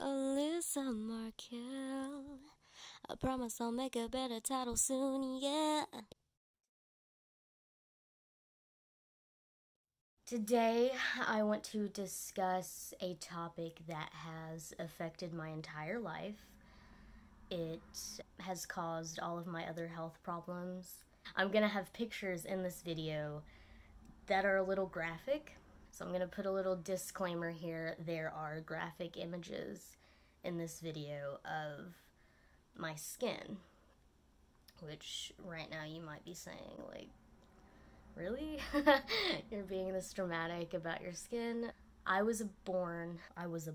Alyssa Markel. I promise I'll make a better title soon, yeah. Today, I want to discuss a topic that has affected my entire life. It has caused all of my other health problems. I'm gonna have pictures in this video that are a little graphic. So I'm gonna put a little disclaimer here. There are graphic images in this video of my skin, which right now you might be saying, like, really? You're being this dramatic about your skin? I was born with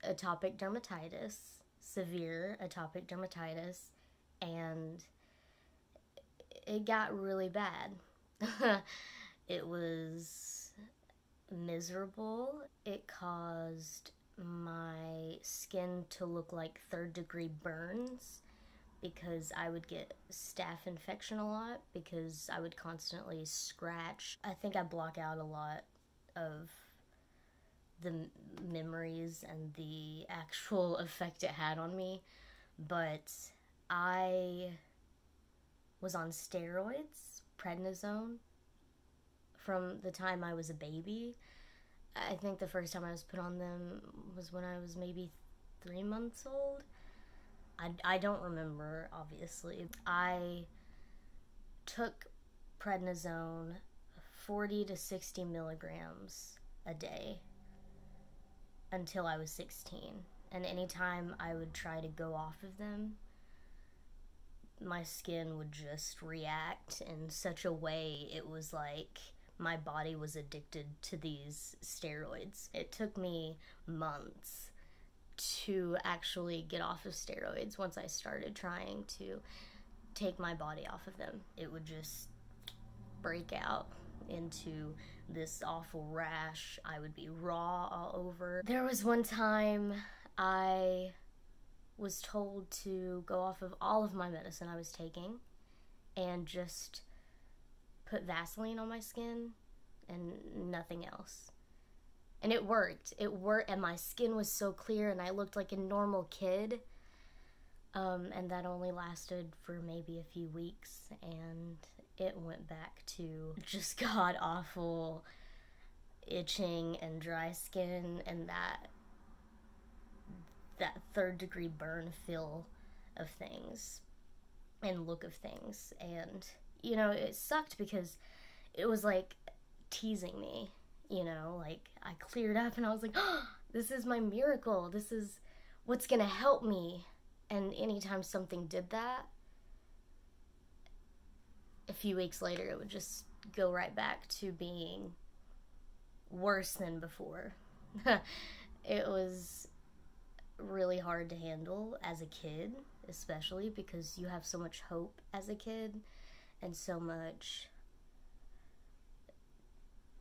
atopic dermatitis, severe atopic dermatitis, and it got really bad. It was miserable. It caused my skin to look like third-degree burns because I would get staph infection a lot because I would constantly scratch. I think I block out a lot of the memories and the actual effect it had on me, but I was on steroids, prednisone, from the time I was a baby. I think the first time I was put on them was when I was maybe 3 months old. I don't remember, obviously. I took prednisone 40 to 60 milligrams a day until I was 16. And anytime I would try to go off of them, my skin would just react in such a way. It was like my body was addicted to these steroids. It took me months to actually get off of steroids. Once I started trying to take my body off of them, it would just break out into this awful rash. I would be raw all over. There was one time I was told to go off of all of my medicine I was taking and just put Vaseline on my skin and nothing else. And it worked. It worked, and my skin was so clear and I looked like a normal kid. And that only lasted for maybe a few weeks, and it went back to just god-awful itching and dry skin and that third-degree burn feel of things and look of things. And, you know, it sucked because it was like teasing me, you know, like I cleared up and I was like, oh, this is my miracle. This is what's gonna help me. And anytime something did that, a few weeks later, it would just go right back to being worse than before. It was really hard to handle as a kid, especially because you have so much hope as a kid and so much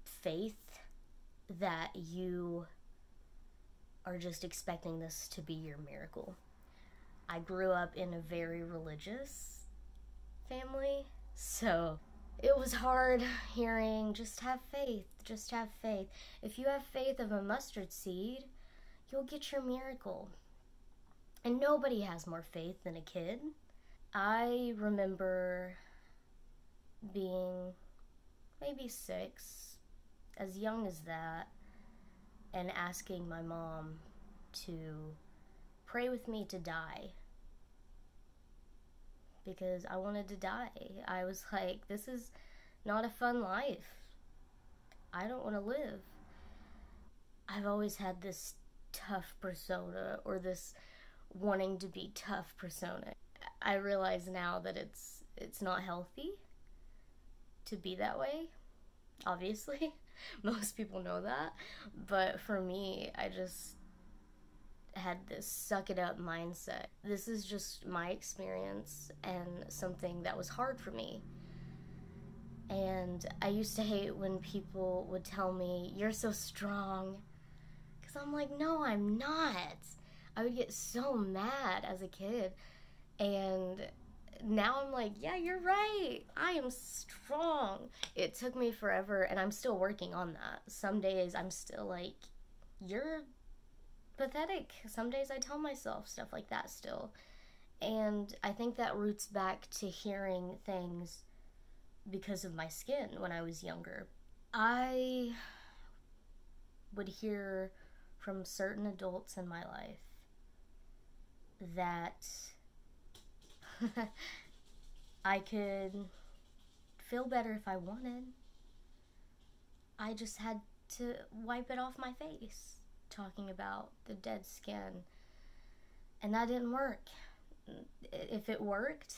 faith that you are just expecting this to be your miracle. I grew up in a very religious family, so it was hard hearing, just have faith, just have faith. If you have faith of a mustard seed, you'll get your miracle. And nobody has more faith than a kid. I remember being maybe 6, as young as that, and asking my mom to pray with me to die, because I wanted to die. I was like, this is not a fun life. I don't want to live. I've always had this tough persona, or this wanting to be tough persona. I realize now that it's not healthy to be that way, obviously. Most people know that, but for me, I just had this suck it up mindset. This is just my experience and something that was hard for me. And I used to hate when people would tell me, you're so strong, because I'm like, no, I'm not. I would get so mad as a kid, and now I'm like, yeah, you're right, I am strong. It took me forever, and I'm still working on that. Some days I'm still like, you're pathetic. Some days I tell myself stuff like that still. And I think that roots back to hearing things because of my skin when I was younger. I would hear from certain adults in my life that I could feel better if I wanted. I just had to wipe it off my face, talking about the dead skin. And that didn't work. If it worked,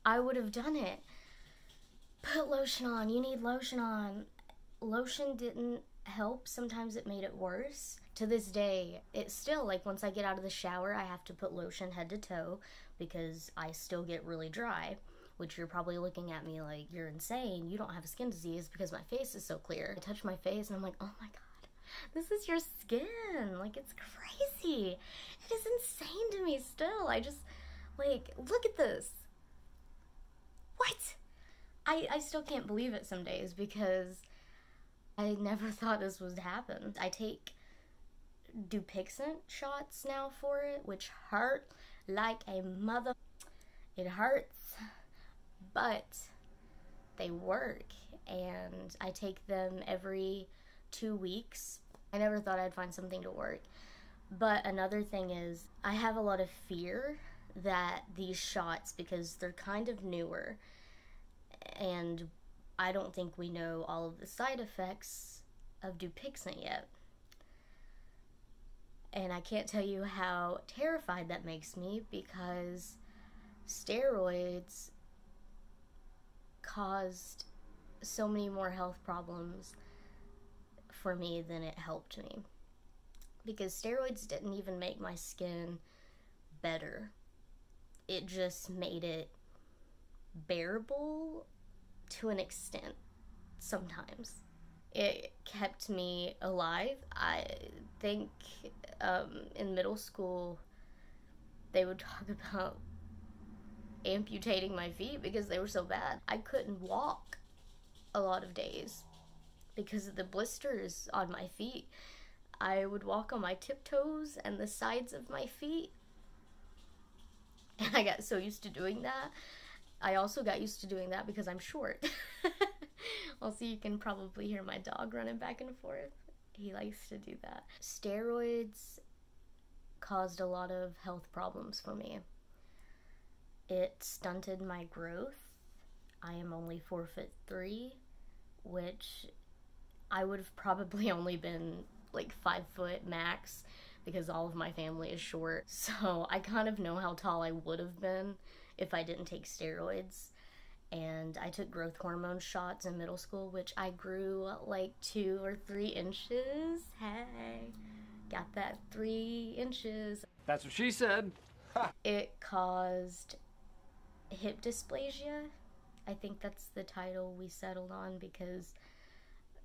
I would have done it. Put lotion on. You need lotion on. Lotion didn't help. Sometimes it made it worse. To this day, it's still, like, once I get out of the shower, I have to put lotion head to toe because I still get really dry, which you're probably looking at me like, you're insane. You don't have a skin disease because my face is so clear. I touch my face and I'm like, oh my god, this is your skin. Like, it's crazy. It is insane to me still. I just, like, look at this. What? I still can't believe it some days because I never thought this would happen. I take Dupixent shots now for it, which hurt like a mother. It hurts, but they work, and I take them every 2 weeks. I never thought I'd find something to work. But another thing is, I have a lot of fear that these shots, because they're kind of newer, and I don't think we know all of the side effects of Dupixent yet. And I can't tell you how terrified that makes me, because steroids caused so many more health problems for me than it helped me. Because steroids didn't even make my skin better. It just made it bearable to an extent sometimes. It kept me alive. I think in middle school they would talk about amputating my feet because they were so bad. I couldn't walk a lot of days because of the blisters on my feet. I would walk on my tiptoes and the sides of my feet, and I got so used to doing that. I also got used to doing that because I'm short. Also, you can probably hear my dog running back and forth. He likes to do that. Steroids caused a lot of health problems for me. It stunted my growth. I am only 4'3", which I would have probably only been like 5 foot max because all of my family is short. So I kind of know how tall I would have been if I didn't take steroids. And I took growth hormone shots in middle school, which I grew like 2 or 3 inches. Hey, got that 3 inches. That's what she said. It caused hip dysplasia. I think that's the title we settled on because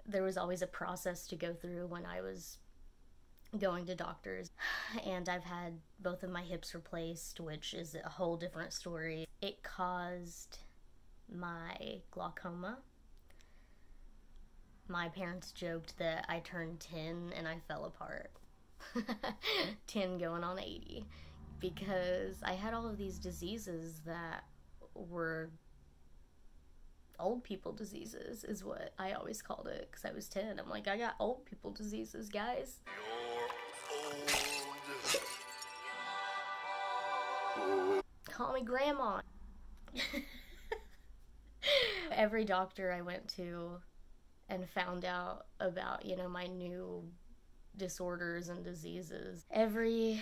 there was always a process to go through when I was going to doctors. And I've had both of my hips replaced, which is a whole different story. It caused my glaucoma. My parents joked that I turned 10 and I fell apart. 10 going on 80. Because I had all of these diseases that were old people diseases, is what I always called it, because I was 10. I'm like, I got old people diseases, guys. You're old. Call me grandma. Every doctor I went to and found out about, you know, my new disorders and diseases, every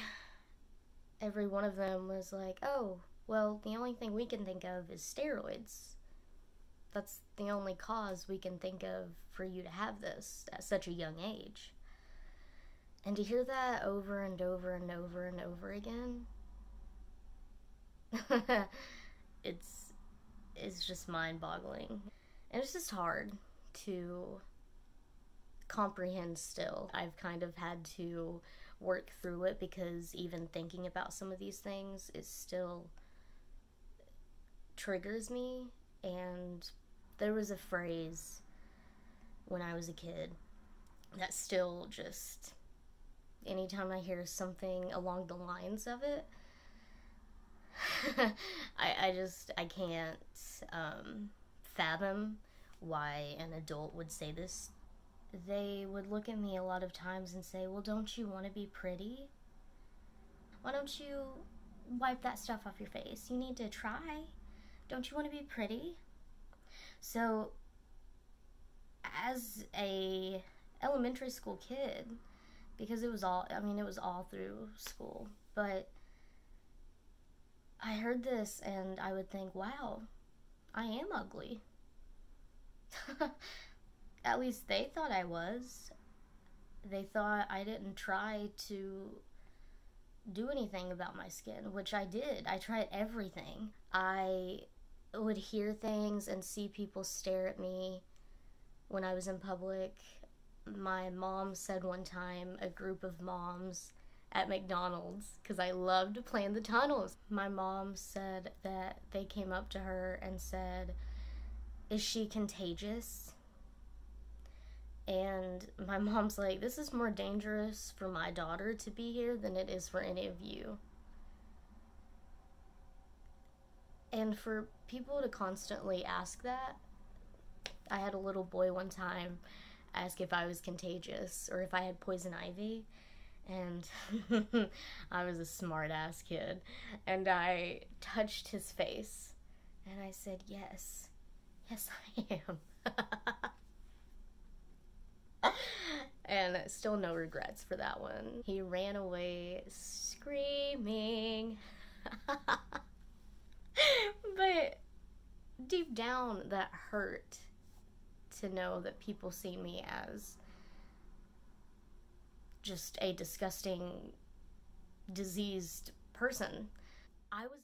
one of them was like, oh, well, the only thing we can think of is steroids. That's the only cause we can think of for you to have this at such a young age. And to hear that over and over and over and over again, it's just mind-boggling. And it's just hard to comprehend still. I've kind of had to work through it because even thinking about some of these things, it still triggers me. And there was a phrase when I was a kid that still just, anytime I hear something along the lines of it, I can't fathom why an adult would say this. They would look at me a lot of times and say, well, don't you want to be pretty? Why don't you wipe that stuff off your face? You need to try. Don't you want to be pretty? So, as a elementary school kid, because it was all through school, but I heard this and I would think, wow, I am ugly. At least they thought I was. They thought I didn't try to do anything about my skin, which I did. I tried everything. I would hear things and see people stare at me when I was in public. My mom said one time, a group of moms at McDonald's, because I loved to play in the tunnels, my mom said that they came up to her and said, is she contagious? And my mom's like, this is more dangerous for my daughter to be here than it is for any of you. And for people to constantly ask that, I had a little boy one time ask if I was contagious or if I had poison ivy, and I was a smart ass kid, and I touched his face and I said, yes I am. And still no regrets for that one. He ran away screaming. But deep down, that hurt to know that people see me as just a disgusting, diseased person. I was